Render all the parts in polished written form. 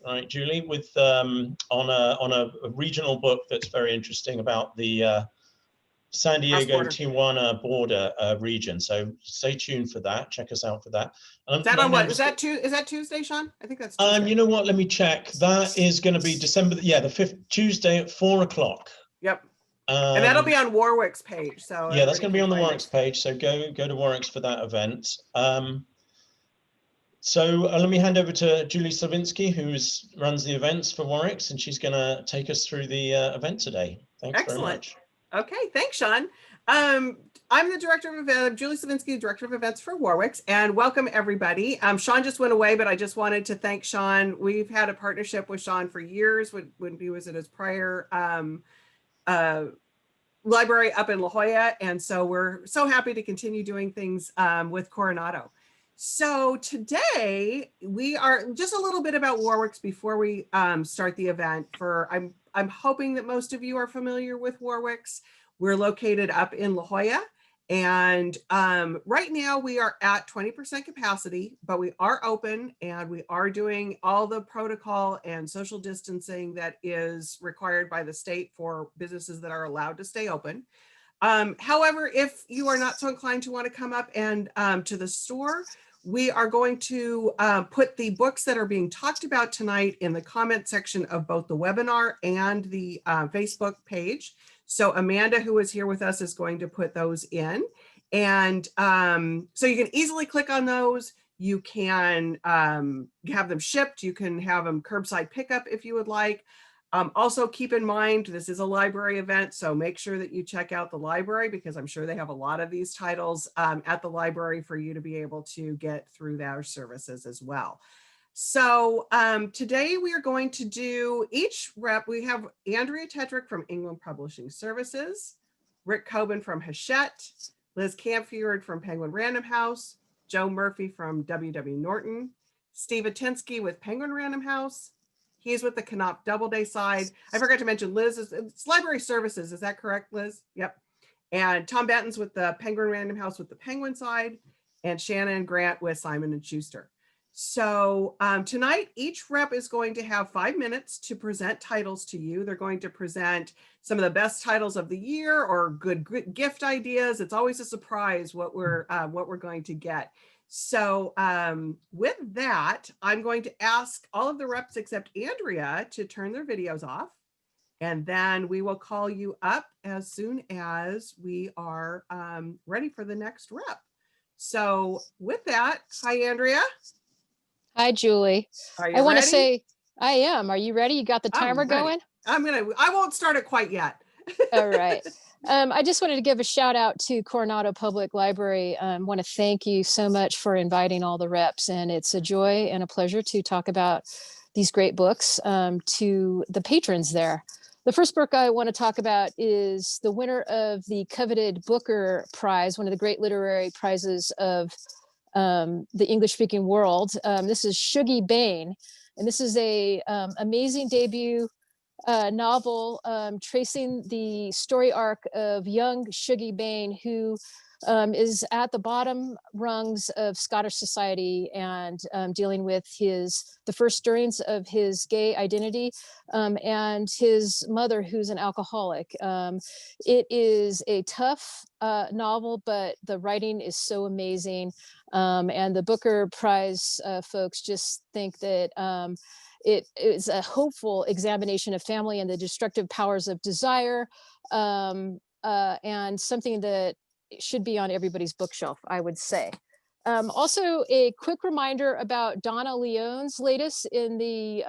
right, Julie, with on a regional book that's very interesting about the San Diego Tijuana border region. So stay tuned for that. Check us out for that. Is that on what? Is that Tuesday, Shaun? I think that's Tuesday. You know what? Let me check. That is going to be December. Yeah, the 5th, Tuesday at 4 o'clock. Yep. And that'll be on Warwicks page. So yeah, that's going to be on the Warwicks page. So go to Warwicks for that event. So let me hand over to Julie Slavinsky, who runs the events for Warwicks, and she's going to take us through the event today. Thanks very much. Okay, thanks, Shaun. I'm the director of events, Julie Slavinsky, director of events for Warwicks, and welcome everybody. Shaun just went away, but I just wanted to thank Shaun. We've had a partnership with Shaun for years when he was at his prior library up in La Jolla, and so we're so happy to continue doing things with Coronado. So today we are just a little bit about Warwicks before we start the event. I'm hoping that most of you are familiar with Warwicks. We're located up in La Jolla, and right now we are at 20% capacity, but we are open and we are doing all the protocol and social distancing that is required by the state for businesses that are allowed to stay open. However, if you are not so inclined to want to come up and to the store, we are going to put the books that are being talked about tonight in the comment section of both the webinar and the Facebook page. So Amanda, who is here with us, is going to put those in. And so you can easily click on those. You can have them shipped. You can have them curbside pickup if you would like. Also keep in mind, this is a library event, so make sure that you check out the library because I'm sure they have a lot of these titles at the library for you to be able to get through their services as well. So today we are going to do each rep. We have Andrea Tetrick from England Publishing Services, Rick Coben from Hachette, Liz Campfield from Penguin Random House, Joe Murphy from W.W. Norton, Steve Atinsky with Penguin Random House. He's with the Knopf Doubleday side. I forgot to mention Liz it's Library Services. Is that correct, Liz? Yep. And Tom Benton's with the Penguin Random House with the Penguin side, and Shannon Grant with Simon & Schuster. So tonight, each rep is going to have 5 minutes to present titles to you. They're going to present some of the best titles of the year or good gift ideas. It's always a surprise what we're going to get. So with that, I'm going to ask all of the reps except Andrea to turn their videos off, and then we will call you up as soon as we are ready for the next rep. So with that, hi, Andrea. Hi, Julie. Are you I want to ready? say, I am. Are you ready? You got the timer going? I won't start it quite yet. All right. I just wanted to give a shout out to Coronado Public Library. I want to thank you so much for inviting all the reps, and it's a joy and a pleasure to talk about these great books to the patrons there. The first book I want to talk about is the winner of the coveted Booker Prize, one of the great literary prizes of the English-speaking world. This is Shogi Bane, and this is a amazing debut novel tracing the story arc of young Shogi Bane, who is at the bottom rungs of Scottish society and dealing with the first stirrings of his gay identity and his mother, who's an alcoholic. It is a tough novel, but the writing is so amazing. And the Booker Prize folks just think that it is a hopeful examination of family and the destructive powers of desire, and something that should be on everybody's bookshelf, I would say. Also, a quick reminder about Donna Leon's latest in the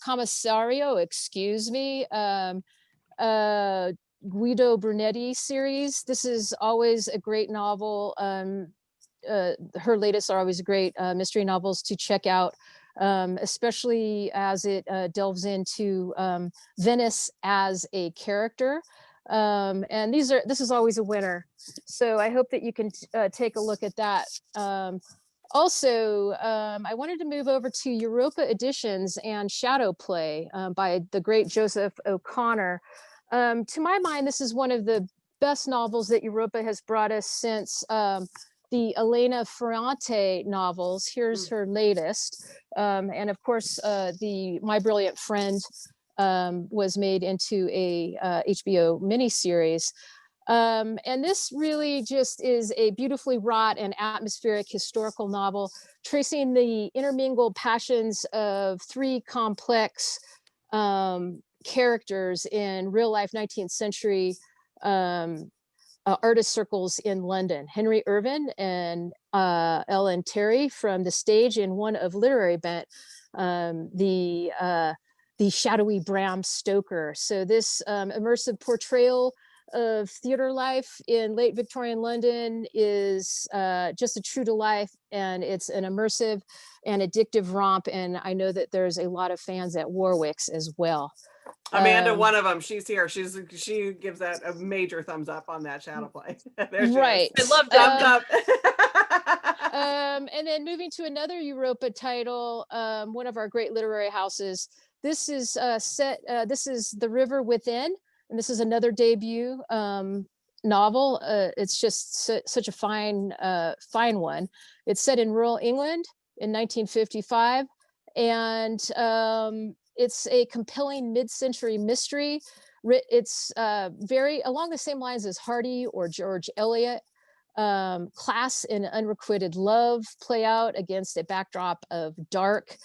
Commissario, excuse me, Guido Brunetti series. This is always a great novel. Her latest are always great mystery novels to check out, especially as it delves into Venice as a character. And this is always a winner. So I hope that you can take a look at that. Also, I wanted to move over to Europa Editions and Shadow Play by the great Joseph O'Connor. To my mind, this is one of the best novels that Europa has brought us since the Elena Ferrante novels. Here's her latest. And of course, the My Brilliant Friend was made into a HBO miniseries. And this really just is a beautifully wrought and atmospheric historical novel, tracing the intermingled passions of three complex characters in real life 19th century artist circles in London: Henry Irvine and Ellen Terry from the stage, and one of literary bent, the shadowy Bram Stoker. So this immersive portrayal of theater life in late Victorian London is just a true to life, and it's an immersive and addictive romp. And I know that there's a lot of fans at Warwicks as well. Amanda, one of them, she's here. She gives that a major thumbs up on that shadow play. There she right. is. I love thumbs up. And then moving to another Europa title, one of our great literary houses. This is this is The River Within, and this is another debut novel. It's just such a fine one. It's set in rural England in 1955, and it's a compelling mid-century mystery. It's very along the same lines as Hardy or George Eliot. Class and unrequited love play out against a backdrop of dark,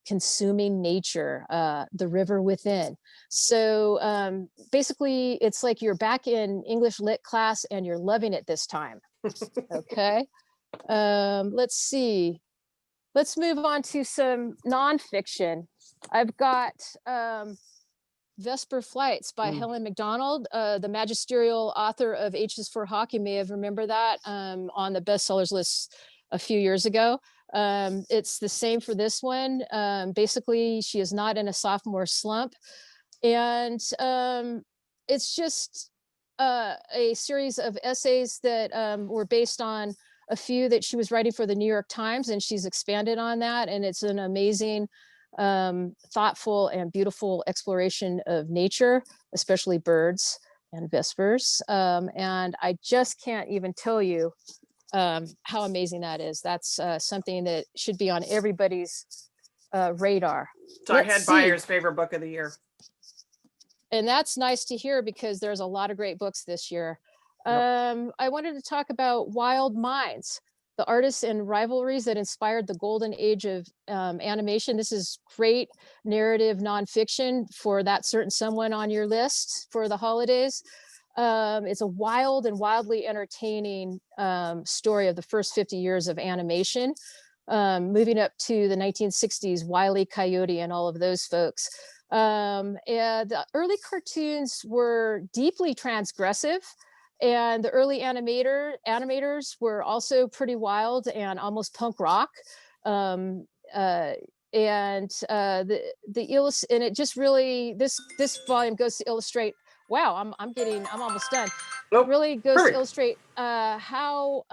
consuming nature, The River Within. So basically, it's like you're back in English lit class and you're loving it this time. Okay. Let's see. Let's move on to some nonfiction. I've got Vesper Flights by Helen Mcdonald, the magisterial author of H's for Hawk. You may have remembered that on the bestsellers list a few years ago. It's the same for this one. Basically, she is not in a sophomore slump. And it's just a series of essays that were based on a few that she was writing for the New York Times, and she's expanded on that. And it's an amazing, thoughtful and beautiful exploration of nature, especially birds and vespers. And I just can't even tell you how amazing that is. That's something that should be on everybody's radar. It's our head buyer's favorite book of the year. And that's nice to hear, because there's a lot of great books this year. I wanted to talk about Wild Minds, the artists and rivalries that inspired the golden age of animation. This is great narrative nonfiction for that certain someone on your list for the holidays. It's a wild and wildly entertaining story of the first 50 years of animation, moving up to the 1960s, Wile E. Coyote and all of those folks. And the early cartoons were deeply transgressive, and the early animators were also pretty wild and almost punk rock. And it just really, this volume goes to illustrate. Wow, I'm almost done. It really goes to illustrate how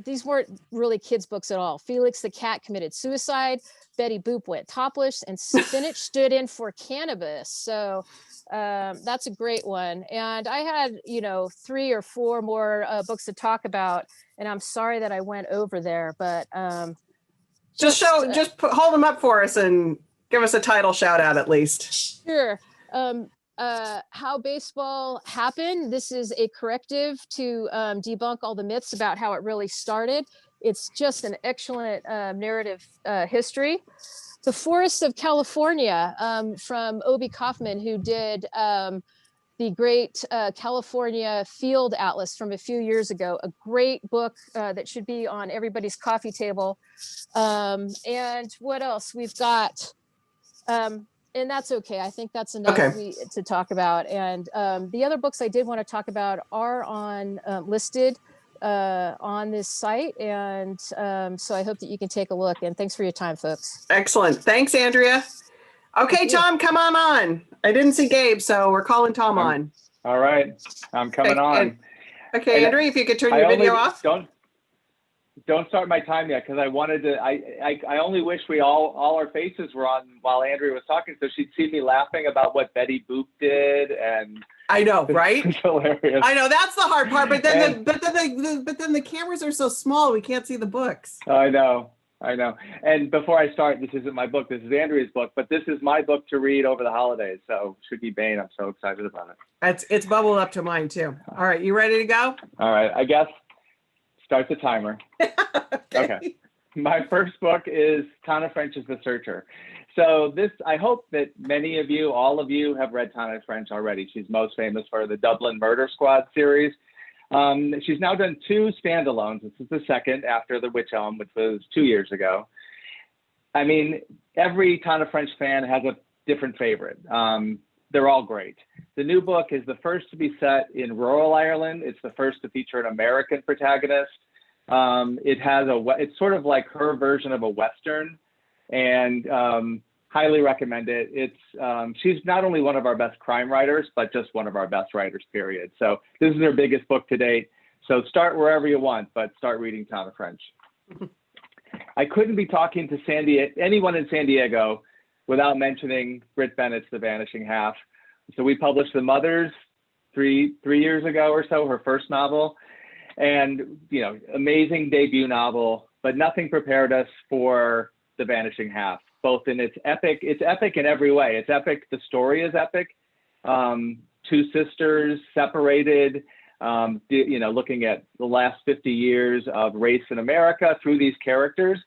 these weren't really kids' books at all. Felix the cat committed suicide. Betty Boop went topless, and spinach stood in for cannabis. So that's a great one. And I had, 3 or 4 more books to talk about, and I'm sorry that I went over there, but just hold them up for us and give us a title shout out at least. Sure. How Baseball Happened. This is a corrective to debunk all the myths about how it really started. It's just an excellent narrative history. The Forests of California from Obie Kaufman, who did the great California Field Atlas from a few years ago. A great book that should be on everybody's coffee table. And what else? We've got... and that's okay. I think that's enough to talk about. And the other books I did want to talk about are on listed on this site. And so I hope that you can take a look. And thanks for your time, folks. Excellent. Thanks, Andrea. Okay, Tom, come on. I didn't see Gabe, so we're calling Tom on. All right. I'm coming on. Okay, Andrea, if you could turn your video off. Don't start my time yet, because I wanted to. I only wish we all our faces were on while Andrea was talking, so she'd see me laughing about what Betty Boop did, and I know, right? It's hilarious. I know, that's the hard part. But then the cameras are so small, we can't see the books. I know. And before I start, this isn't my book. This is Andrea's book, but this is my book to read over the holidays. So Shogi Bane, I'm so excited about it. It's bubbled up to mine too. All right, you ready to go? All right, I guess start the timer. Okay. My first book is Tana French's The Searcher. So this, I hope that many of you, all of you, have read Tana French already. She's most famous for the Dublin Murder Squad series. She's now done 2 standalones. This is the second after The Witch Elm, which was 2 years ago. I mean, every Tana French fan has a different favorite. They're all great. The new book is the first to be set in rural Ireland. It's the first to feature an American protagonist. It's sort of like her version of a Western, and highly recommend it. She's not only one of our best crime writers, but just one of our best writers, period. So this is her biggest book to date. So start wherever you want, but start reading Tana French. I couldn't be talking to anyone in San Diego without mentioning Brit Bennett's The Vanishing Half. So we published The Mothers three years ago or so, her first novel. And, you know, amazing debut novel, but nothing prepared us for The Vanishing Half, both in it's epic in every way. It's epic, the story is epic. 2 sisters separated, looking at the last 50 years of race in America through these characters.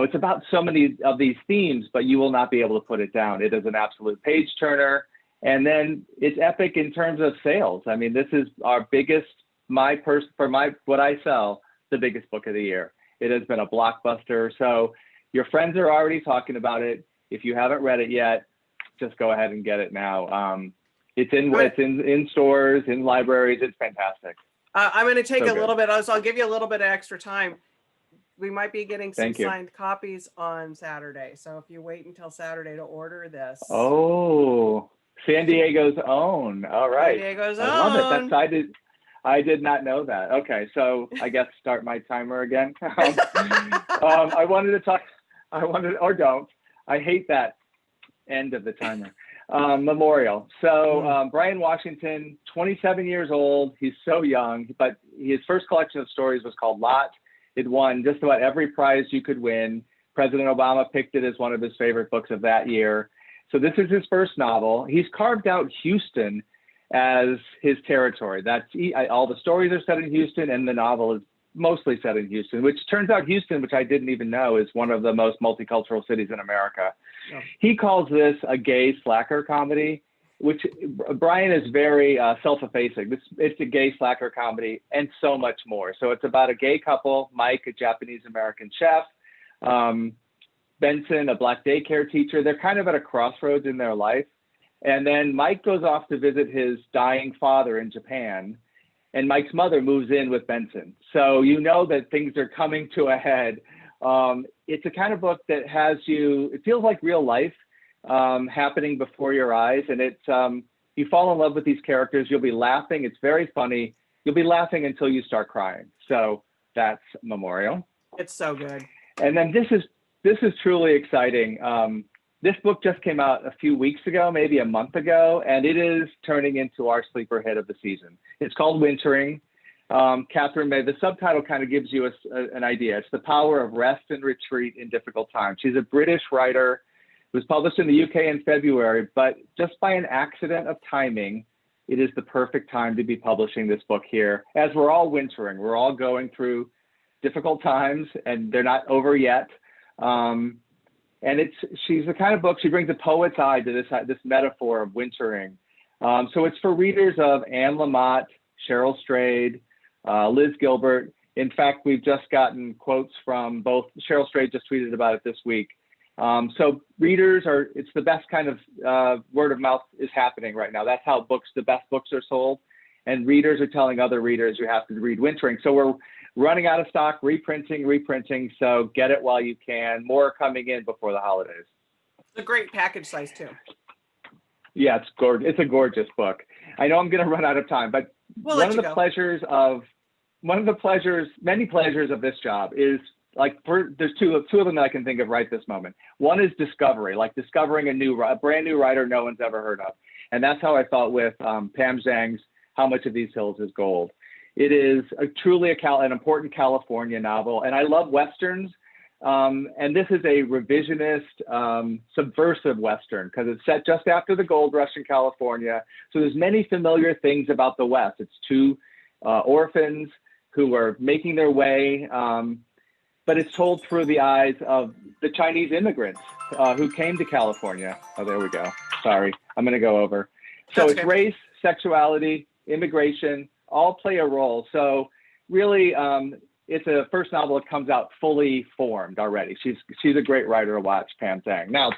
It's about so many of these themes, but you will not be able to put it down. It is an absolute page turner. And then it's epic in terms of sales. I mean, this is our biggest, what I sell, the biggest book of the year. It has been a blockbuster. So your friends are already talking about it. If you haven't read it yet, just go ahead and get it now. It's in stores, in libraries. It's fantastic. I'm going to take a little bit, so I'll give you a little bit of extra time. We might be getting some signed copies on Saturday. So if you wait until Saturday to order this. Oh, San Diego's own. All right. San Diego's own. I love it. I did not know that. Okay, so I guess start my timer again. I hate that end of the timer. Memorial. So Brian Washington, 27 years old. He's so young, but his first collection of stories was called Lot. It won just about every prize you could win. President Obama picked it as one of his favorite books of that year. So this is his first novel. He's carved out Houston as his territory. All the stories are set in Houston, and the novel is mostly set in Houston, which turns out Houston, which I didn't even know, is one of the most multicultural cities in America. Yeah. He calls this a gay slacker comedy, which Brian is very self-effacing. It's a gay slacker comedy and so much more. So it's about a gay couple, Mike, a Japanese-American chef, Benson, a black daycare teacher. They're kind of at a crossroads in their life. And then Mike goes off to visit his dying father in Japan, and Mike's mother moves in with Benson. So you know that things are coming to a head. It's a kind of book that it feels like real life happening before your eyes. And you fall in love with these characters. You'll be laughing. It's very funny. You'll be laughing until you start crying. So that's Memorial. It's so good. And then this is truly exciting. This book just came out a few weeks ago, maybe a month ago, and it is turning into our sleeper hit of the season. It's called Wintering. Catherine May, the subtitle kind of gives you an idea. It's the power of rest and retreat in difficult times. She's a British writer. It was published in the UK in February, but just by an accident of timing, it is the perfect time to be publishing this book here. As we're all wintering, we're all going through difficult times, and they're not over yet. And she's the kind of book, she brings a poet's eye to this metaphor of wintering. So it's for readers of Anne Lamott, Cheryl Strayed, Liz Gilbert. In fact, we've just gotten quotes from both. Cheryl Strayed just tweeted about it this week. So readers it's the best kind of word of mouth is happening right now. That's how the best books are sold. And readers are telling other readers you have to read Wintering. So we're running out of stock, reprinting. So get it while you can. More coming in before the holidays. It's a great package size too. Yeah, it's gorgeous. It's a gorgeous book. I know I'm going to run out of time, but many pleasures of this job is there's two of them that I can think of right this moment. One is discovery, like discovering a brand new writer no one's ever heard of. And that's how I felt with Pam Zhang's How Much of These Hills is Gold. It is truly an important California novel. And I love Westerns. And this is a revisionist, subversive Western, because it's set just after the gold rush in California. So there's many familiar things about the West. It's two orphans who are making their way, but it's told through the eyes of the Chinese immigrants who came to California. Oh, there we go. Sorry, I'm going to go over. So That's it's good. Race, sexuality, immigration, all play a role. So really, it's a first novel that comes out fully formed already. She's a great writer to watch, Pam Zhang. Now,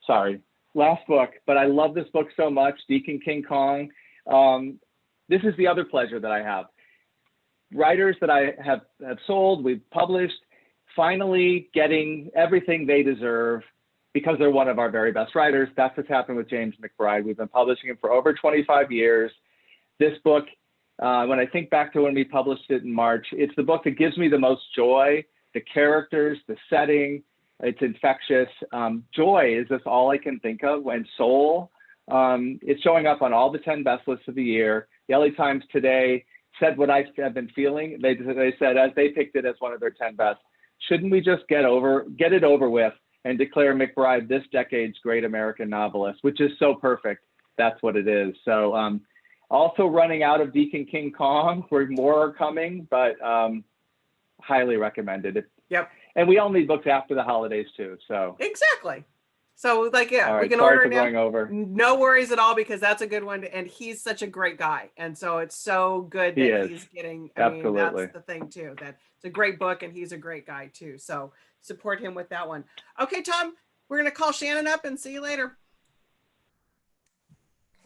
sorry, last book, but I love this book so much, Deacon King Kong. This is the other pleasure that I have. Writers that I have sold, we've published, finally getting everything they deserve because they're one of our very best writers. That's what's happened with James McBride. We've been publishing him for over 25 years. This book, when I think back to when we published it in March, it's the book that gives me the most joy. The characters, the setting, it's infectious. Joy is just all I can think of. And soul, it's showing up on all the 10 best lists of the year. The LA Times today said what I have been feeling. They said, as they picked it as one of their 10 best, shouldn't we just get it over with and declare McBride this decade's great American novelist, which is so perfect. That's what it is. So also running out of Deacon King Kong, where more are coming, but highly recommended. Yep. And we all need books after the holidays too. So Exactly. So like, yeah, all right, we can sorry order for now. going over. No worries at all, because that's a good one. And he's such a great guy. And so it's so good that he's getting, I mean, that's the thing too, that it's a great book and he's a great guy too. So support him with that one. Okay, Tom, we're going to call Shannon up and see you later.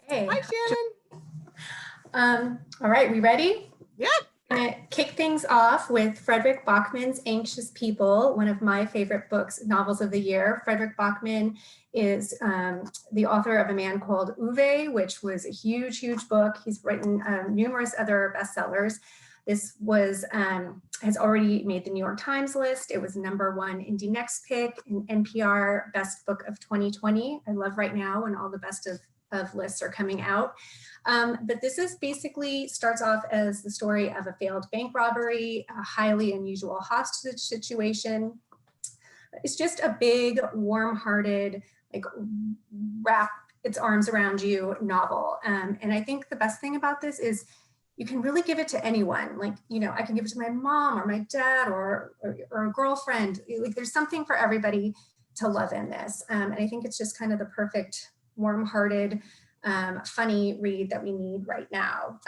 Hey. Hi, Shannon. All right, we ready? Yep. I'm gonna kick things off with Frederick Bachmann's Anxious People, one of my favorite novels of the year. Frederick Bachmann is the author of A Man Called Uwe, which was a huge, huge book. He's written numerous other bestsellers. This was has already made the New York Times list. It was #1 Indie Next Pick and NPR Best Book of 2020. I love right now when all the best of lists are coming out. But this is basically starts off as the story of a failed bank robbery, a highly unusual hostage situation. It's just a big, warm-hearted, like wrap its arms around you novel. And I think the best thing about this is you can really give it to anyone. Like, you know, I can give it to my mom or my dad or a girlfriend. Like, there's something for everybody to love in this. And I think it's just kind of the perfect warm-hearted, funny read that we need right now.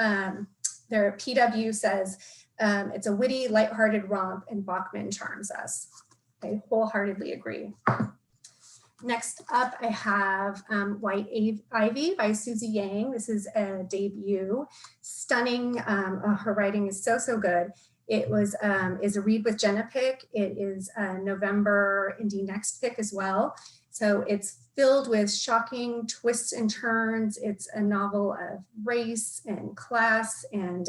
Their PW says it's a witty, lighthearted romp, and Bachmann charms us. I wholeheartedly agree. Next up, I have White Ivy by Suzie Yang. This is a debut. Stunning. Her writing is so, so good. It is a read with Jenna pick. It is a November Indie Next pick as well. So it's filled with shocking twists and turns. It's a novel of race and class and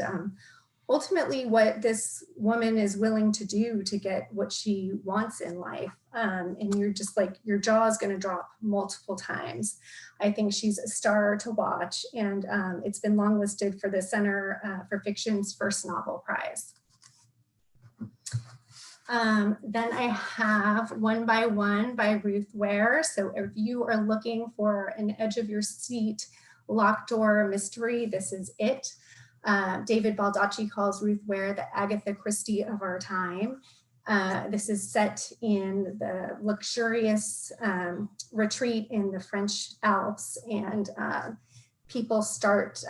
ultimately what this woman is willing to do to get what she wants in life. And you're just like, your jaw is going to drop multiple times. I think she's a star to watch, and it's been longlisted for the Center for Fiction's first novel prize. Then I have One by One by Ruth Ware. So if you are looking for an edge of your seat locked door mystery, this is it. David Baldacci calls Ruth Ware the Agatha Christie of our time. This is set in the luxurious retreat in the French Alps, and people start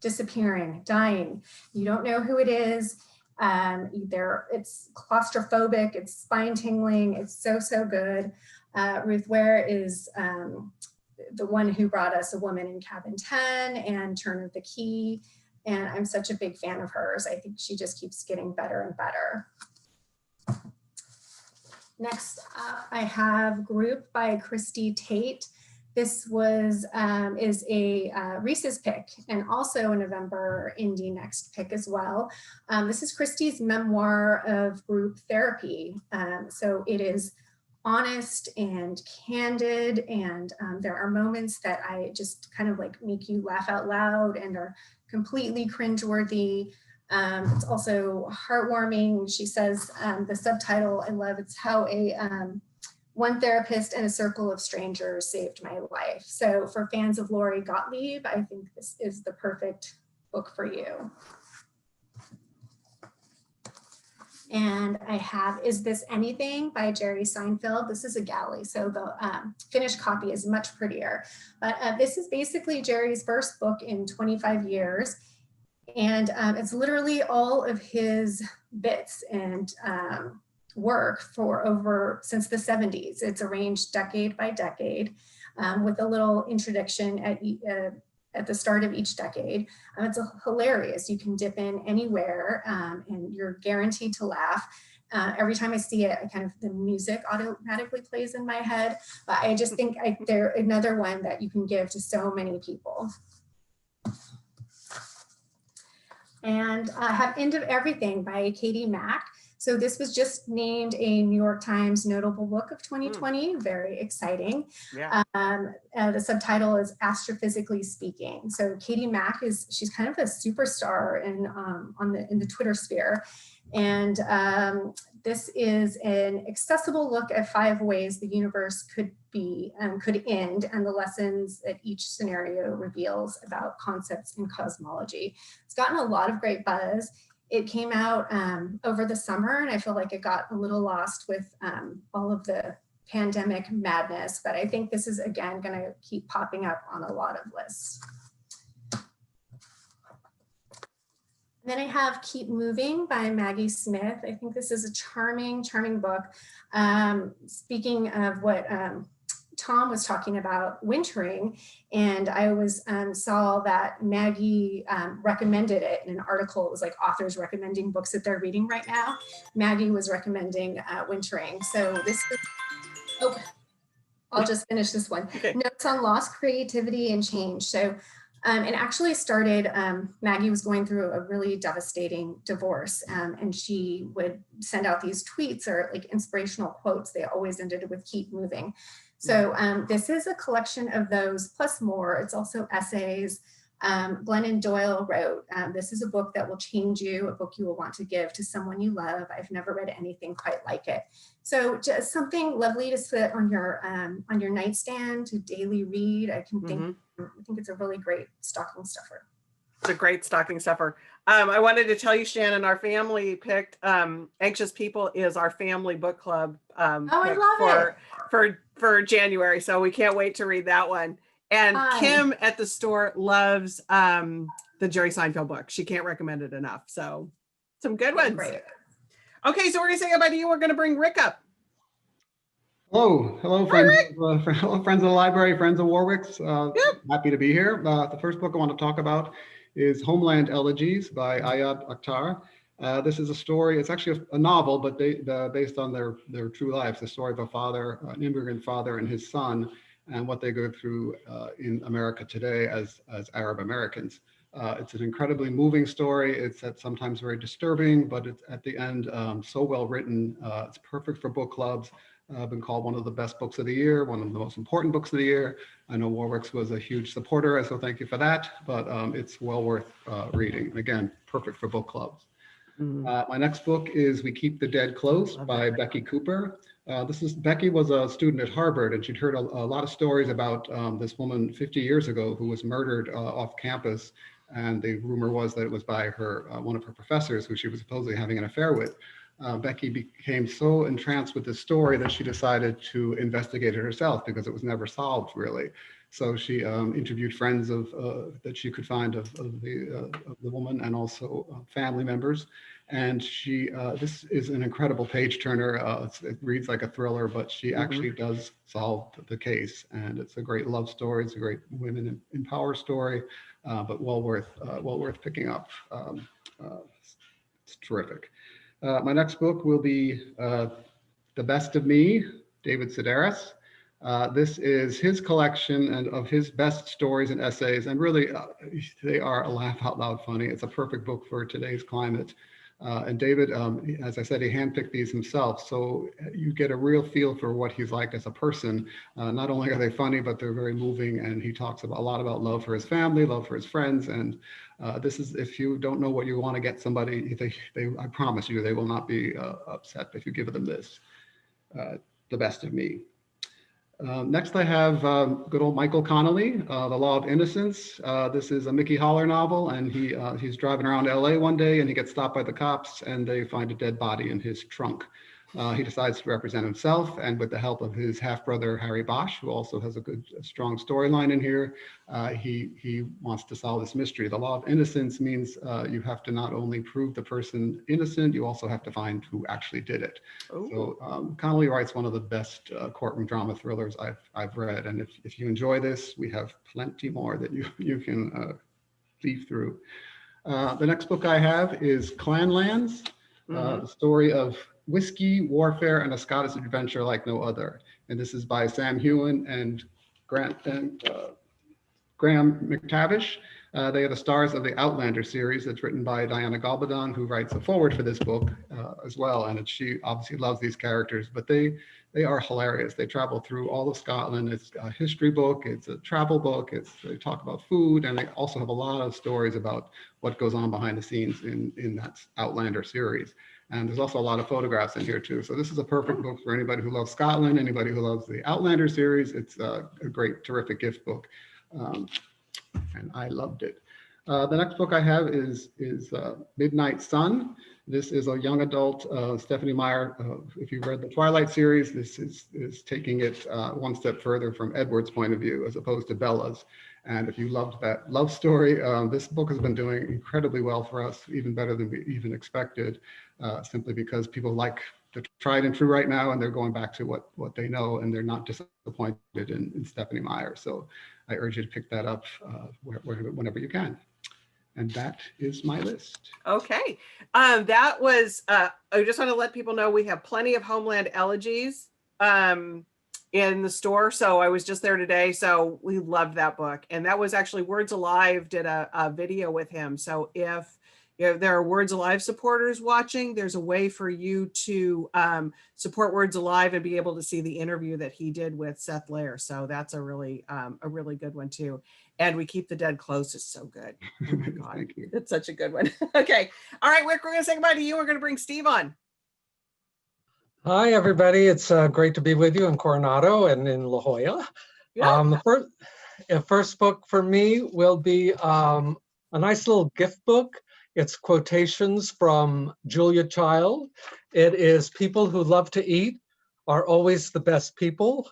disappearing, dying. You don't know who it is. It's claustrophobic, it's spine tingling, it's so, so good. Ruth Ware is the one who brought us A Woman in Cabin 10 and Turn of the Key, and I'm such a big fan of hers. I think she just keeps getting better and better. Next, I have Group by Christy Tate. This is a Reese's pick and also a November Indie Next pick as well. This is Christy's memoir of group therapy. So it is honest and candid, and there are moments that I just kind of like make you laugh out loud and are completely cringeworthy. It's also heartwarming. She says, the subtitle I love, it's how one therapist and a circle of strangers saved my life. So for fans of Lori Gottlieb, I think this is the perfect book for you. And I have Is This Anything by Jerry Seinfeld. This is a galley, so the finished copy is much prettier. But this is basically Jerry's first book in 25 years. And it's literally all of his bits and work since the 70s. It's arranged decade by decade with a little introduction at the start of each decade. It's hilarious. You can dip in anywhere and you're guaranteed to laugh. Every time I see it, the music automatically plays in my head. But I just think they're another one that you can give to so many people. And I have End of Everything by Katie Mack. So this was just named a New York Times notable book of 2020. Very exciting. Yeah. The subtitle is Astrophysically Speaking. So Katie Mack she's kind of a superstar in the Twitter sphere. And this is an accessible look at 5 ways the universe could end, and the lessons that each scenario reveals about concepts in cosmology. It's gotten a lot of great buzz. It came out over the summer, and I feel like it got a little lost with all of the pandemic madness, but I think this is, again, going to keep popping up on a lot of lists. And then I have Keep Moving by Maggie Smith. I think this is a charming, charming book. Speaking of what Tom was talking about, wintering, and I saw that Maggie recommended it in an article. It was like authors recommending books that they're reading right now. Maggie was recommending wintering. So this is, I'll just finish this one. Okay. Notes on Loss, Creativity, and Change. So it actually started, Maggie was going through a really devastating divorce, and she would send out these tweets or like inspirational quotes. They always ended with keep moving. So this is a collection of those plus more. It's also essays. Glennon Doyle wrote, this is a book that will change you, a book you will want to give to someone you love. I've never read anything quite like it. So just something lovely to sit on your nightstand to daily read. I think it's a really great stocking stuffer. It's a great stocking stuffer. I wanted to tell you, Shannon, our family picked Anxious People is our family book club I love it. For January. So we can't wait to read that one. And Kim at the store loves the Jerry Seinfeld book. She can't recommend it enough. So some good ones. Great. Okay, so we're going to say goodbye to you. We're going to bring Rick up. Hello, friends. Hello, friends of the library, friends of Warwicks. Happy to be here. The first book I want to talk about is Homeland Elegies by Akhtar. This is a story. It's actually a novel, but based on their true lives. The story of a father, an immigrant father, and his son, and what they go through in America today as Arab Americans. It's an incredibly moving story. It's sometimes very disturbing, but it's at the end so well written. It's perfect for book clubs. Been called one of the best books of the year, one of the most important books of the year. I know Warwicks was a huge supporter, so thank you for that, but it's well worth reading. And again, perfect for book clubs. My next book is We Keep the Dead Close by Becky Cooper. Becky was a student at Harvard, and she'd heard a lot of stories about this woman 50 years ago who was murdered off campus. And the rumor was that it was by one of her professors who she was supposedly having an affair with. Becky became so entranced with this story that she decided to investigate it herself because it was never solved, really. So she interviewed friends that she could find of the woman, and also family members. And this is an incredible page turner. It reads like a thriller, but she actually does solve the case. And it's a great love story. It's a great women in power story, but well worth picking up. It's terrific. My next book will be The Best of Me, David Sedaris. This is his collection of his best stories and essays, and really they are a laugh out loud funny. It's a perfect book for today's climate. And David, as I said, he handpicked these himself. So you get a real feel for what he's like as a person. Not only are they funny, but they're very moving. And he talks about, a lot about love for his family, love for his friends. And this is, if you don't know what you want to get somebody, I promise you, they will not be upset if you give them this, The Best of Me. Next, I have good old Michael Connelly, The Law of Innocence. This is a Mickey Holler novel, and he's driving around LA one day, and he gets stopped by the cops, and they find a dead body in his trunk. He decides to represent himself, and with the help of his half-brother Harry Bosch, who also has a good, strong storyline in here, he wants to solve this mystery. The law of innocence means you have to not only prove the person innocent, you also have to find who actually did it. Ooh. So Connelly writes one of the best courtroom drama thrillers I've read, and if you enjoy this, we have plenty more that you can leaf through. The next book I have is Clanlands, the story of whiskey, warfare, and a Scottish adventure like no other. And this is by Sam Hewen and Graham McTavish. They are the stars of the Outlander series that's written by Diana Gabaldon, who writes a foreword for this book as well. And she obviously loves these characters, but they are hilarious. They travel through all of Scotland. It's a history book, it's a travel book, they talk about food, and they also have a lot of stories about what goes on behind the scenes in that Outlander series. And there's also a lot of photographs in here too. So this is a perfect book for anybody who loves Scotland, anybody who loves the Outlander series. It's a great, terrific gift book. And I loved it. The next book I have is Midnight Sun. This is a young adult Stephanie Meyer. If you've read the Twilight series, this is taking it one step further from Edward's point of view as opposed to Bella's. And if you loved that love story, this book has been doing incredibly well for us, even better than we even expected, simply because people like the tried and true right now, and they're going back to what they know, and they're not disappointed in Stephanie Meyer. So I urge you to pick that up whenever you can. And that is my list. Okay. That was, I just want to let people know we have plenty of Homeland Elegies in the store. So I was just there today. So we loved that book. And that was actually Words Alive did a video with him. So if there are Words Alive supporters watching, there's a way for you to support Words Alive and be able to see the interview that he did with Seth Lair. So that's a really good one too. And We Keep the Dead Close is so good. Oh my God, Thank you. It's such a good one. Okay. All right, Rick, we're going to say goodbye to you. We're going to bring Steve on. Hi, everybody. It's great to be with you in Coronado and in La Jolla. Yeah. The first book for me will be a nice little gift book. It's quotations from Julia Child. It is People Who Love to Eat Are Always the Best People.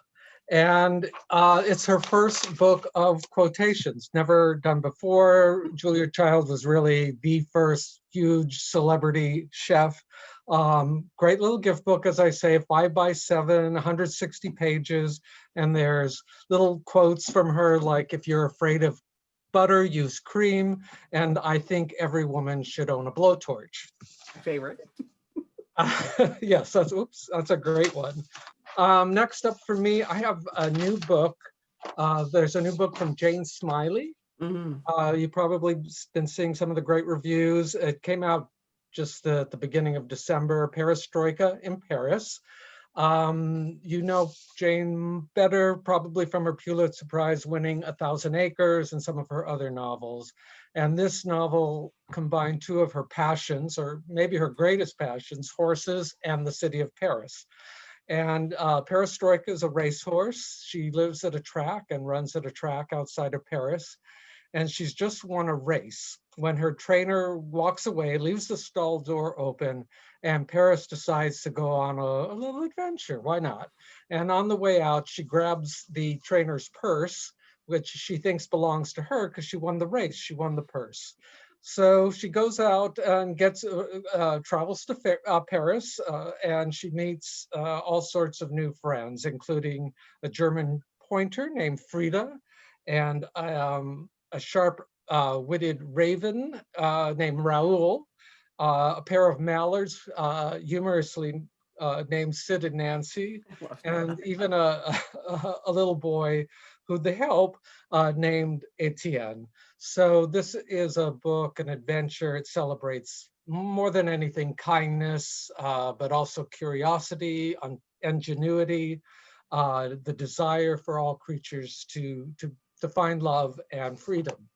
And it's her first book of quotations, never done before. Julia Child was really the first huge celebrity chef. Great little gift book, as I say, 5x7, 160 pages. And there's little quotes from her, like, if you're afraid of butter, use cream. And I think every woman should own a blowtorch. Favorite. Yes, that's a great one. Next up for me, I have a new book. There's a new book from Jane Smiley. Mm-hmm. You probably been seeing some of the great reviews. It came out just at the beginning of December, Perestroika in Paris. You know Jane better probably from her Pulitzer Prize winning 1,000 Acres and some of her other novels. And this novel combined two of her passions, or maybe her greatest passions, horses and the city of Paris. And Perestroika is a racehorse. She lives at a track and runs at a track outside of Paris. And she's just won a race when her trainer walks away, leaves the stall door open, and Paris decides to go on a little adventure. Why not? And on the way out, she grabs the trainer's purse, which she thinks belongs to her because she won the race. She won the purse. So she goes out and travels to Paris, and she meets all sorts of new friends, including a German pointer named Frida, and a sharp-witted raven named Raoul, a pair of mallards humorously named Sid and Nancy, and even a little boy who they help named Etienne. So this is a book, an adventure. It celebrates more than anything, kindness, but also curiosity, ingenuity, the desire for all creatures to find love and freedom.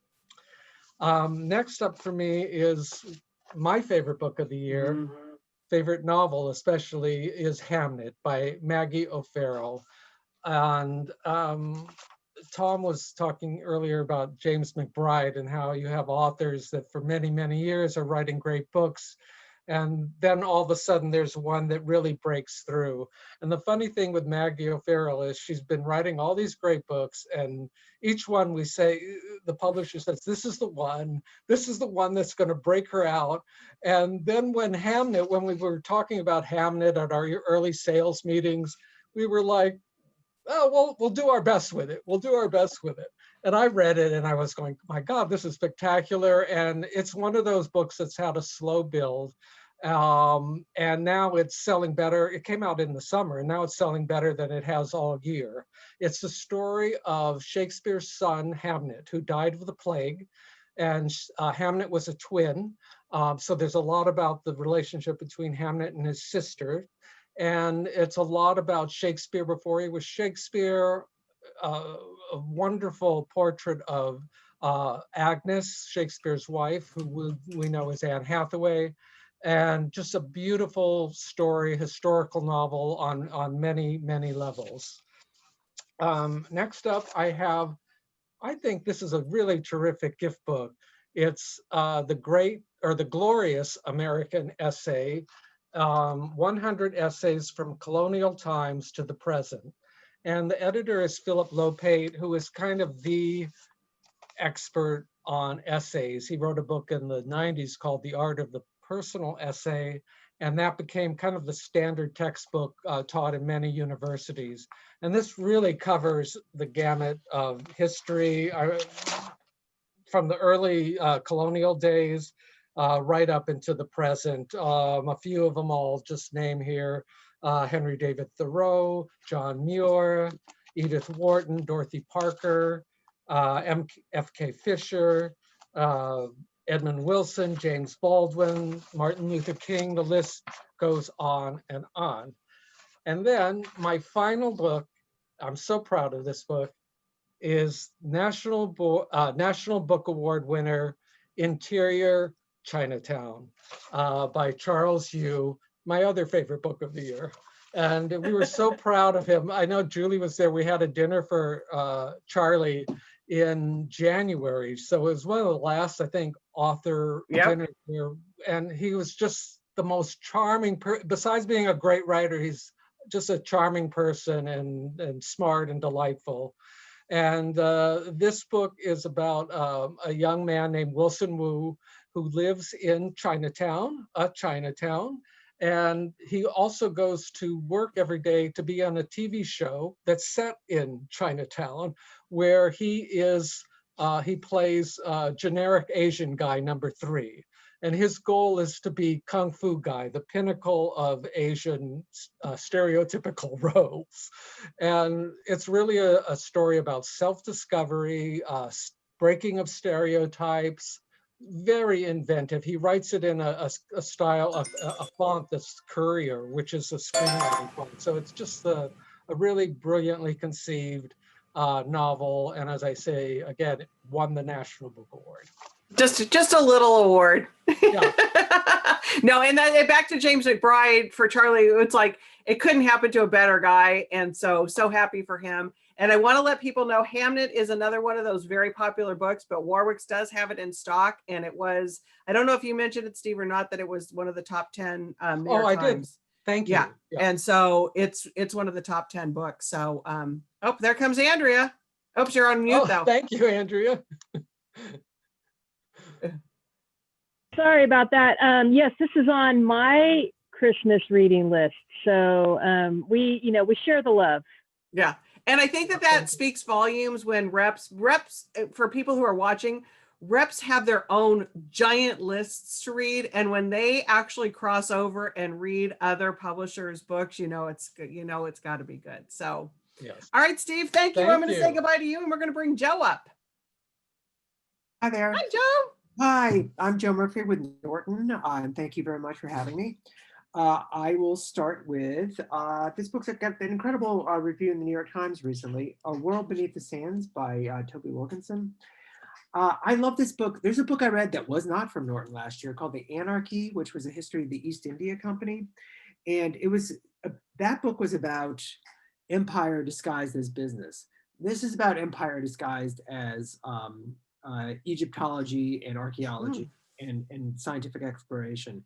Next up for me is my favorite book of the year, favorite novel especially, is Hamnet by Maggie O'Farrell. And Tom was talking earlier about James McBride and how you have authors that for many, many years are writing great books. And then all of a sudden there's one that really breaks through. And the funny thing with Maggie O'Farrell is she's been writing all these great books, and each one we say, the publisher says, this is the one that's going to break her out. And then when we were talking about Hamnet at our early sales meetings, we were like, oh, well, we'll do our best with it. We'll do our best with it. And I read it and I was going, my God, this is spectacular. And it's one of those books that's had a slow build. And now it's selling better. It came out in the summer and now it's selling better than it has all year. It's the story of Shakespeare's son, Hamnet, who died of the plague. And Hamnet was a twin. So there's a lot about the relationship between Hamnet and his sister. And it's a lot about Shakespeare before he was Shakespeare, a wonderful portrait of Agnes, Shakespeare's wife, who we know as Anne Hathaway, and just a beautiful story, historical novel on many, many levels. Next up, I think this is a really terrific gift book. It's the Glorious American Essay, 100 essays from colonial times to the present. And the editor is Philip Lopate, who is kind of the expert on essays. He wrote a book in the 90s called The Art of the Personal Essay, and that became kind of the standard textbook taught in many universities. And this really covers the gamut of history from the early colonial days right up into the present. A few of them I'll just name here: Henry David Thoreau, John Muir, Edith Wharton, Dorothy Parker, F.K. Fisher, Edmund Wilson, James Baldwin, Martin Luther King. The list goes on and on. And then my final book, I'm so proud of this book, is National Book Award winner, Interior Chinatown, by Charles Yu, my other favorite book of the year. And we were so proud of him. I know Julie was there. We had a dinner for Charlie in January. So it was one of the last, I think, author dinners here. And he was just the most charming, besides being a great writer, he's just a charming person and smart and delightful. And this book is about a young man named Wilson Wu who lives in Chinatown, and he also goes to work every day to be on a TV show that's set in Chinatown, where he plays generic Asian guy number 3. And his goal is to be Kung Fu guy, the pinnacle of Asian stereotypical roles. And it's really a story about self-discovery, breaking of stereotypes, very inventive. He writes it in a style of a font that's Courier, which is a screenwriting font. So it's just a really brilliantly conceived novel. And as I say, again, it won the National Book Award. Just a little award. Yeah. No, and back to James McBride for Charlie. It's like it couldn't happen to a better guy, and so happy for him. And I want to let people know Hamnet is another one of those very popular books, but Warwicks does have it in stock, and it was, I don't know if you mentioned it, Steve, or not, that it was one of the top 10 New York Times. Did. Thank you. Yeah. And so it's one of the top 10 books. So oh, there comes Andrea. Oops, you're on mute though. Thank you, Andrea. Sorry about that. Yes, this is on my Christmas reading list. So we share the love. Yeah. And I think that speaks volumes when reps, for people who are watching, reps have their own giant lists to read. And when they actually cross over and read other publishers' books, it's got to be good. So, yes. All right, Steve, thank you. I'm going to say goodbye to you, and we're going to bring Joe up. Hi there. Hi, Joe. Hi, I'm Joe Murphy with Norton, and thank you very much for having me. I will start with this book's got an incredible review in the New York Times recently, A World Beneath the Sands by Toby Wilkinson. I love this book. There's a book I read that was not from Norton last year called The Anarchy, which was a history of the East India Company. And it was that book was about empire disguised as business. This is about empire disguised as Egyptology and archaeology and scientific exploration.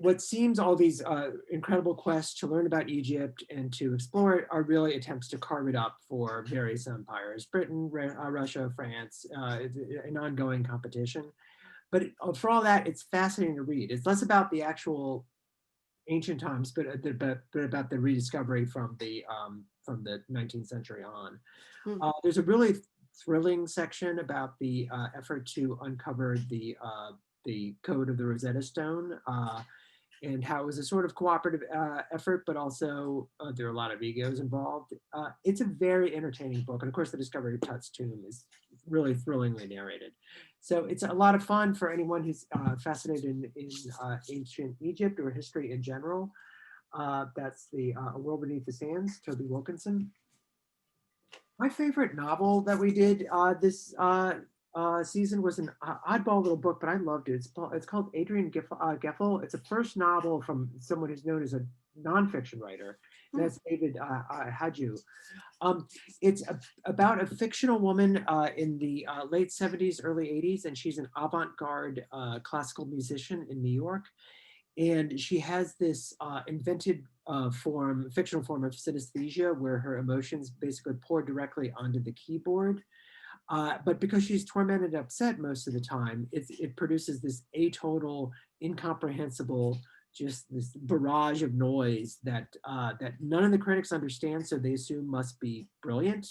What seems all these incredible quests to learn about Egypt and to explore it are really attempts to carve it up for various empires, Britain, Russia, France, an ongoing competition. But for all that, it's fascinating to read. It's less about the actual ancient times, but about the rediscovery from the 19th century on. There's a really thrilling section about the effort to uncover the code of the Rosetta Stone and how it was a sort of cooperative effort, but also there are a lot of egos involved. It's a very entertaining book. And of course, the discovery of Tut's tomb is really thrillingly narrated. So it's a lot of fun for anyone who's fascinated in ancient Egypt or history in general. That's the A World Beneath the Sands, Toby Wilkinson. My favorite novel that we did this season was an oddball little book, but I loved it. It's called Adrian Geffel. It's a first novel from someone who's known as a nonfiction writer. That's David Haju. It's about a fictional woman in the late 70s, early 80s, and she's an avant-garde classical musician in New York. And she has this invented fictional form of synesthesia where her emotions basically pour directly onto the keyboard. But because she's tormented and upset most of the time, it produces this atonal, incomprehensible, just this barrage of noise that none of the critics understand, so they assume must be brilliant.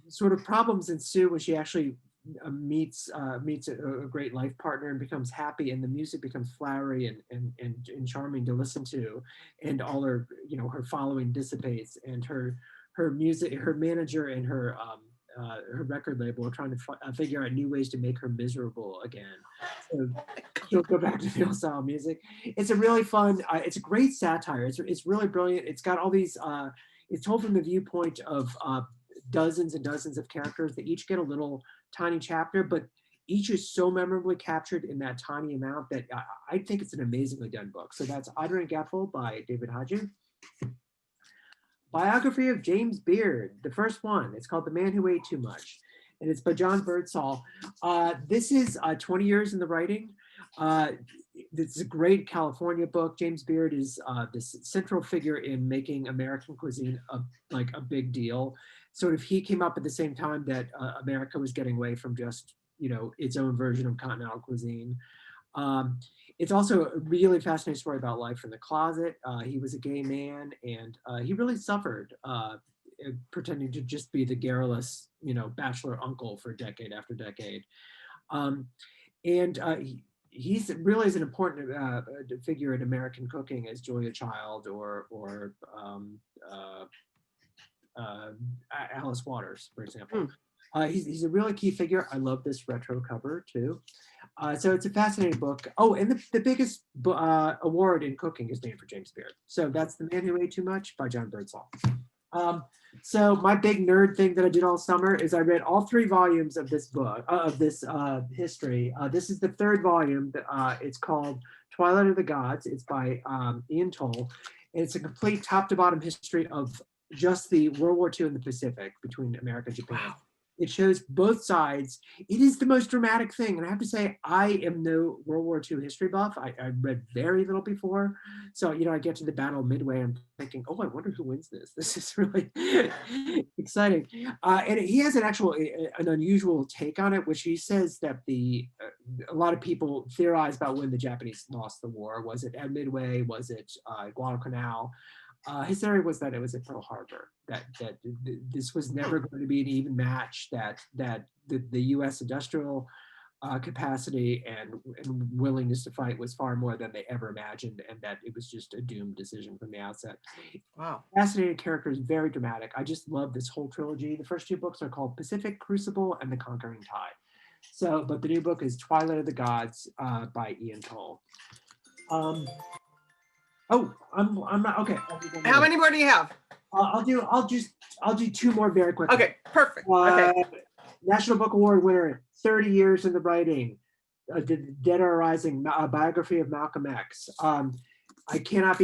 Sort of problems ensue when she actually meets a great life partner and becomes happy, and the music becomes flowery and charming to listen to, and all her her following dissipates, and her manager and her record label are trying to figure out new ways to make her miserable again. So she'll go back to the old style music. It's a really fun. It's a great satire. It's really brilliant. It's got all these. It's told from the viewpoint of dozens and dozens of characters that each get a little tiny chapter, but each is so memorably captured in that tiny amount that I think it's an amazingly done book. So that's Adrian Geffel by David Haju. Biography of James Beard, the first one. It's called The Man Who Ate Too Much, and it's by John Birdsall. This is 20 years in the writing. This is a great California book. James Beard is this central figure in making American cuisine a big deal. Sort of, he came up at the same time that America was getting away from just its own version of continental cuisine. It's also a really fascinating story about life in the closet. He was a gay man, and he really suffered pretending to just be the garrulous, bachelor uncle for decade after decade. He's really is an important figure in American cooking as Julia Child or Alice Waters, for example. He's a really key figure. I love this retro cover too. So it's a fascinating book. Oh, and the biggest award in cooking is named for James Beard. So that's The Man Who Ate Too Much by John Birdsall. So my big nerd thing that I did all summer is I read all 3 volumes of this book, of this history. This is the 3rd volume. It's called Twilight of the Gods. It's by Ian Toll. And it's a complete top to bottom history of just the World War II in the Pacific between America and Japan. Wow. It shows both sides. It is the most dramatic thing. And I have to say, I am no World War II history buff. I read very little before. So, I get to the Battle of Midway, I'm thinking, oh, I wonder who wins this. This is really exciting. And he has an unusual take on it, which he says that a lot of people theorize about when the Japanese lost the war. Was it at Midway? Was it Guadalcanal? His theory was that it was at Pearl Harbor, that this was never going to be an even match, that the U.S. industrial capacity and willingness to fight was far more than they ever imagined, and that it was just a doomed decision from the outset. Wow. Fascinating characters, very dramatic. I just love this whole trilogy. The first 2 books are called Pacific Crucible and The Conquering Tide. So, but the new book is Twilight of the Gods by Ian Toll. I'm not okay. How many more do you have? I'll do 2 more very quickly. Okay, perfect. Okay. National Book Award winner, 30 years in the writing, The Dead Are Rising, a biography of Malcolm X. I cannot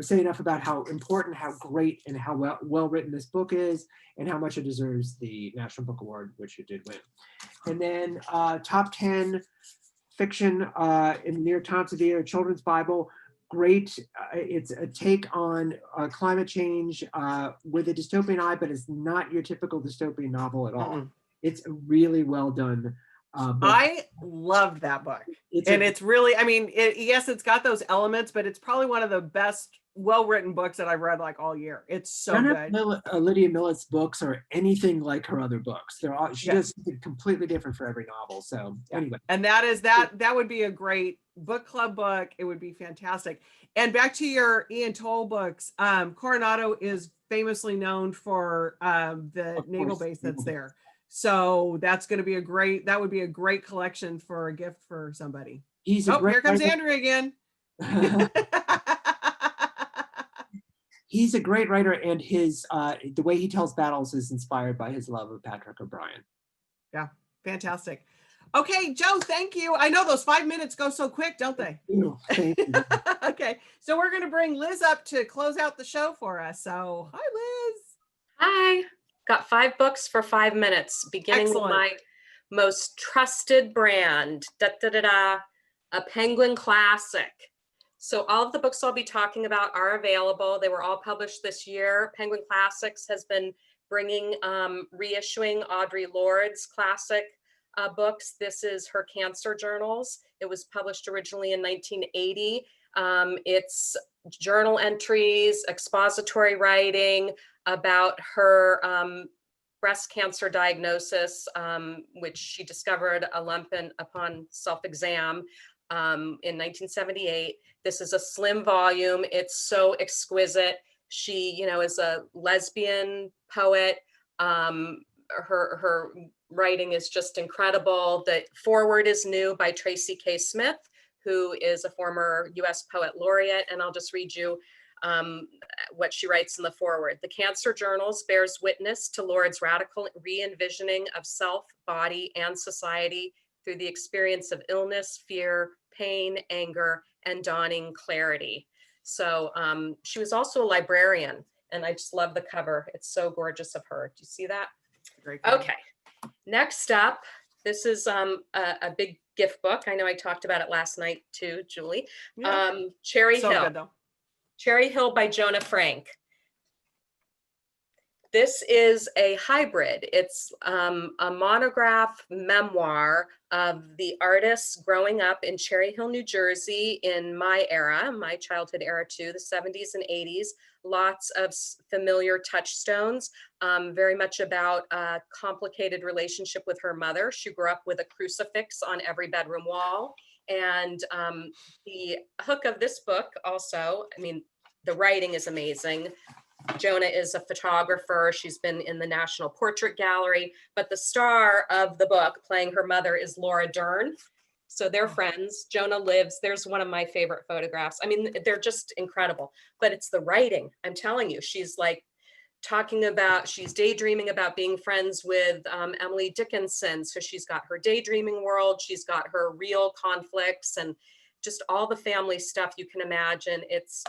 say enough about how important, how great, and how well written this book is, and how much it deserves the National Book Award, which it did win. And then top 10 fiction in the New York Times of the Year, Children's Bible. Great. It's a take on climate change with a dystopian eye, but it's not your typical dystopian novel at all. It's a really well done book. I loved that book. It's really, I mean, yes, it's got those elements, but it's probably one of the best well-written books that I've read like all year. It's so good. None of Lydia Millett's books are anything like her other books. They're all, she does something completely different for every novel. So anyway. And that would be a great book club book. It would be fantastic. And back to your Ian Toll books, Coronado is famously known for the naval base that's there. So that's going to be that would be a great collection for a gift for somebody. Here comes Andrew again. He's a great writer, and his the way he tells battles is inspired by his love of Patrick O'Brian. Yeah, fantastic. Okay, Joe, thank you. I know those 5 minutes go so quick, don't they? Thank you. Okay, so we're going to bring Liz up to close out the show for us. So, hi, Liz. Hi. Got 5 books for 5 minutes, beginning with my most trusted brand, a Penguin classic. So all of the books I'll be talking about are available. They were all published this year. Penguin Classics has been bringing, reissuing Audre Lorde's classic books. This is her Cancer Journals. It was published originally in 1980. It's journal entries, expository writing about her breast cancer diagnosis, which she discovered a lump upon self-exam in 1978. This is a slim volume. It's so exquisite. She, is a lesbian poet. Her writing is just incredible. The foreword is new by Tracy K. Smith, who is a former U.S. Poet Laureate. And I'll just read you what she writes in the foreword. The Cancer Journals bears witness to Lorde's radical re-envisioning of self, body, and society through the experience of illness, fear, pain, anger, and dawning clarity. So she was also a librarian, and I just love the cover. It's so gorgeous of her. Do you see that? Great. Okay. Next up, this is a big gift book. I know I talked about it last night too, Julie. Yeah. Cherry so Hill. Good, though. Cherry Hill by Jonah Frank. This is a hybrid. It's a monograph memoir of the artists growing up in Cherry Hill, New Jersey in my era, my childhood era too, the 70s and 80s. Lots of familiar touchstones, very much about a complicated relationship with her mother. She grew up with a crucifix on every bedroom wall. And the hook of this book also, I mean, the writing is amazing. Jonah is a photographer. She's been in the National Portrait Gallery, but the star of the book playing her mother is Laura Dern. So they're friends. Jonah lives, there's one of my favorite photographs. I mean, they're just incredible, but it's the writing. I'm telling you, she's like she's daydreaming about being friends with Emily Dickinson. So she's got her daydreaming world. She's got her real conflicts and just all the family stuff you can imagine. It's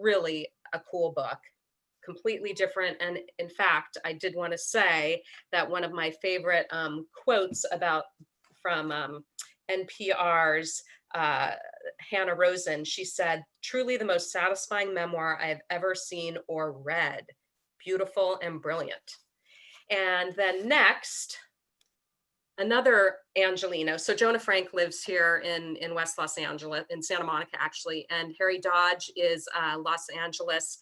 really a cool book. Completely different. And in fact, I did want to say that one of my favorite quotes from NPR's Hannah Rosen, she said, "Truly the most satisfying memoir I have ever seen or read. Beautiful and brilliant." And then next, another Angelino. So Jonah Frank lives here in West Los Angeles, in Santa Monica actually, and Harry Dodge is Los Angeles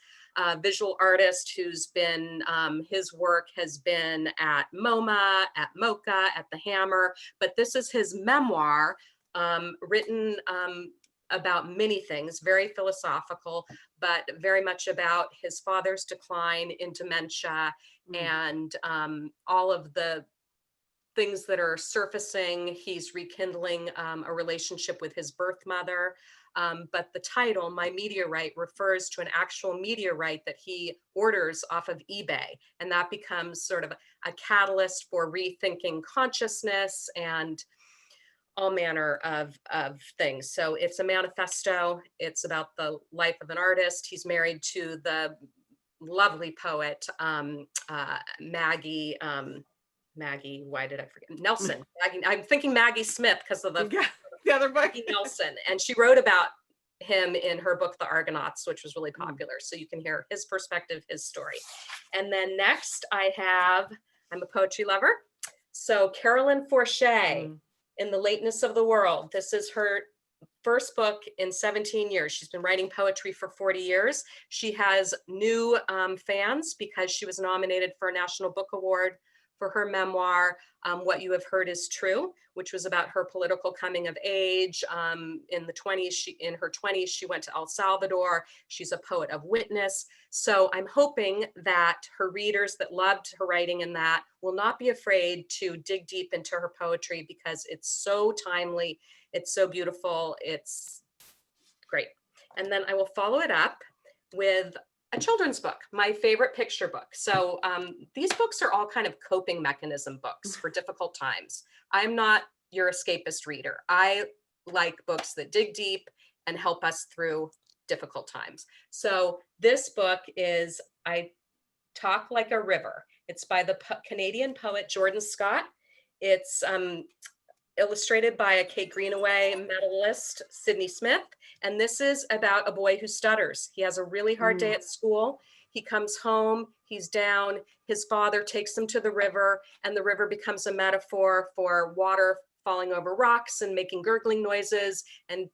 visual artist who's been, his work has been at MoMA, at MoCA, at the Hammer, but this is his memoir written about many things, very philosophical, but very much about his father's decline in dementia and all of the things that are surfacing. He's rekindling a relationship with his birth mother. But the title, My Meteorite, refers to an actual meteorite that he orders off of eBay. And that becomes sort of a catalyst for rethinking consciousness and all manner of things. So it's a manifesto. It's about the life of an artist. He's married to the lovely poet, Maggie, why did I forget? Nelson. Maggie, I'm thinking Maggie Smith because of the other Maggie Nelson. And she wrote about him in her book, The Argonauts, which was really popular. So you can hear his perspective, his story. And then next I'm a poetry lover. So Carolyn Forche, In the Lateness of the World. This is her first book in 17 years. She's been writing poetry for 40 years. She has new fans because she was nominated for a National Book Award for her memoir, What You Have Heard Is True, which was about her political coming of age. In her 20s, she went to El Salvador. She's a poet of witness. So I'm hoping that her readers that loved her writing in that will not be afraid to dig deep into her poetry because it's so timely, it's so beautiful, it's great. And then I will follow it up with a children's book, my favorite picture book. So these books are all kind of coping mechanism books for difficult times. I'm not your escapist reader. I like books that dig deep and help us through difficult times. So this book is I Talk Like a River. It's by the Canadian poet Jordan Scott. It's illustrated by a Kate Greenaway medalist, Sydney Smith. And this is about a boy who stutters. He has a really hard day at school. He comes home, he's down, his father takes him to the river, and the river becomes a metaphor for water falling over rocks and making gurgling noises. And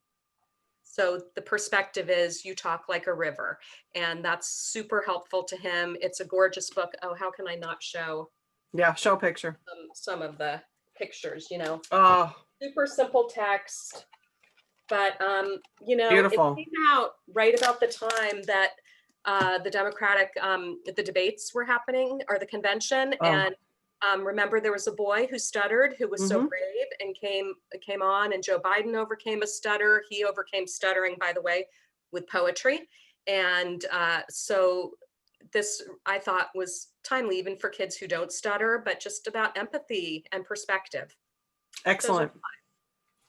so the perspective is you talk like a river. And that's super helpful to him. It's a gorgeous book. Oh, how can I not show? Yeah, show a picture. Some of the pictures, you know. Oh, super simple text, but you know, beautiful. It came out right about the time that the Democratic the debates were happening, or the convention. And remember, there was a boy who stuttered, who was so brave and came on, and Joe Biden overcame a stutter. He overcame stuttering, by the way, with poetry. And so this, I thought, was timely even for kids who don't stutter, but just about empathy and perspective. Excellent.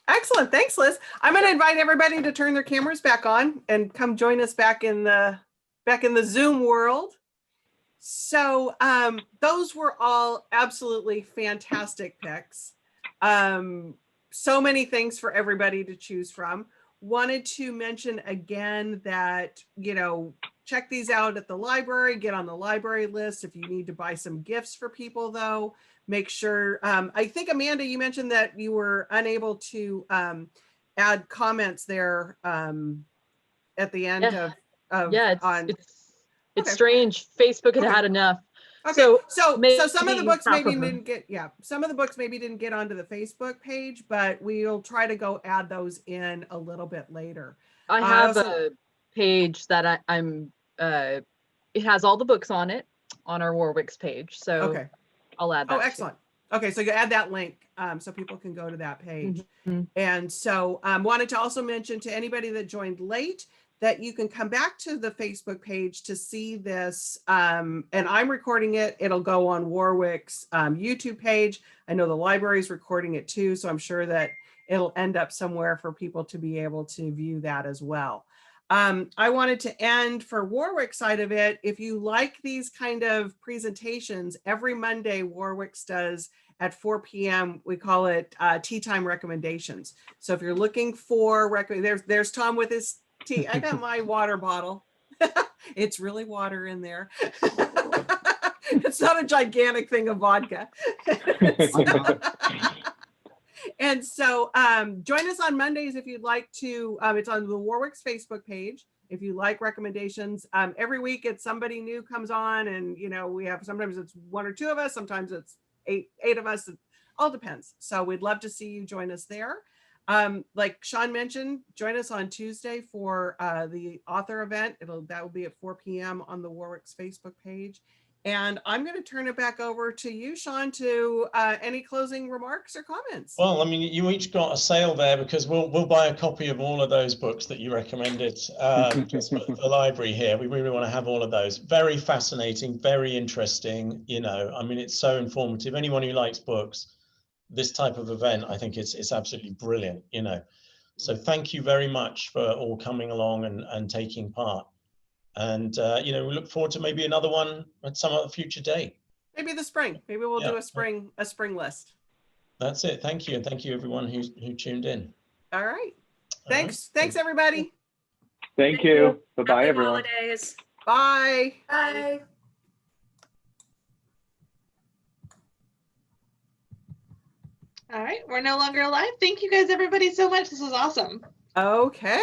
Excellent. Thanks, Liz. I'm going to invite everybody to turn their cameras back on and come join us back in the Zoom world. So those were all absolutely fantastic picks. So many things for everybody to choose from. Wanted to mention again that, you know, check these out at the library, get on the library list. If you need to buy some gifts for people, though, make sure. I think, Amanda, you mentioned that you were unable to add comments there at the end of yeah, it's strange. Facebook had enough. Okay, so some of the books maybe didn't get, some of the books maybe didn't get onto the Facebook page, but we'll try to go add those in a little bit later. I have a page that I'm, it has all the books on it on our Warwicks page. So okay, I'll add that. Oh, excellent. Okay, so you add that link so people can go to that page. And so wanted to also mention to anybody that joined late that you can come back to the Facebook page to see this. And I'm recording it. It'll go on Warwick's YouTube page. I know the library's recording it too, so I'm sure that it'll end up somewhere for people to be able to view that as well. I wanted to end for Warwick's side of it. If you like these kind of presentations, every Monday Warwick's does at 4 p.m. We call it tea time recommendations. So if you're looking for there's Tom with his tea. I got my water bottle. It's really water in there. It's not a gigantic thing of vodka. And so join us on Mondays if you'd like to. It's on the Warwick's Facebook page. If you like recommendations, every week it's somebody new comes on, and we have, sometimes it's 1 or 2 of us, sometimes it's eight of us. It all depends. So we'd love to see you join us there. Like Shaun mentioned, join us on Tuesday for the author event. That will be at 4 p.m. on the Warwicks Facebook page. And I'm going to turn it back over to you, Shaun, to any closing remarks or comments. Well, I mean, you each got a sale there, because we'll buy a copy of all of those books that you recommended just for the library here. We really want to have all of those. Very fascinating, very interesting. I mean, it's so informative. Anyone who likes books, this type of event, I think it's absolutely brilliant. So thank you very much for all coming along and taking part. And we look forward to maybe another one at some other future date. Maybe the spring. Maybe we'll do a spring list. That's it. Thank you, and thank you everyone who tuned in. All right. Thanks, everybody. Thank you. Bye-bye, Happy everyone. holidays. Bye. Bye. All right, we're no longer alive. Thank you guys, everybody, so much. This was awesome. Okay.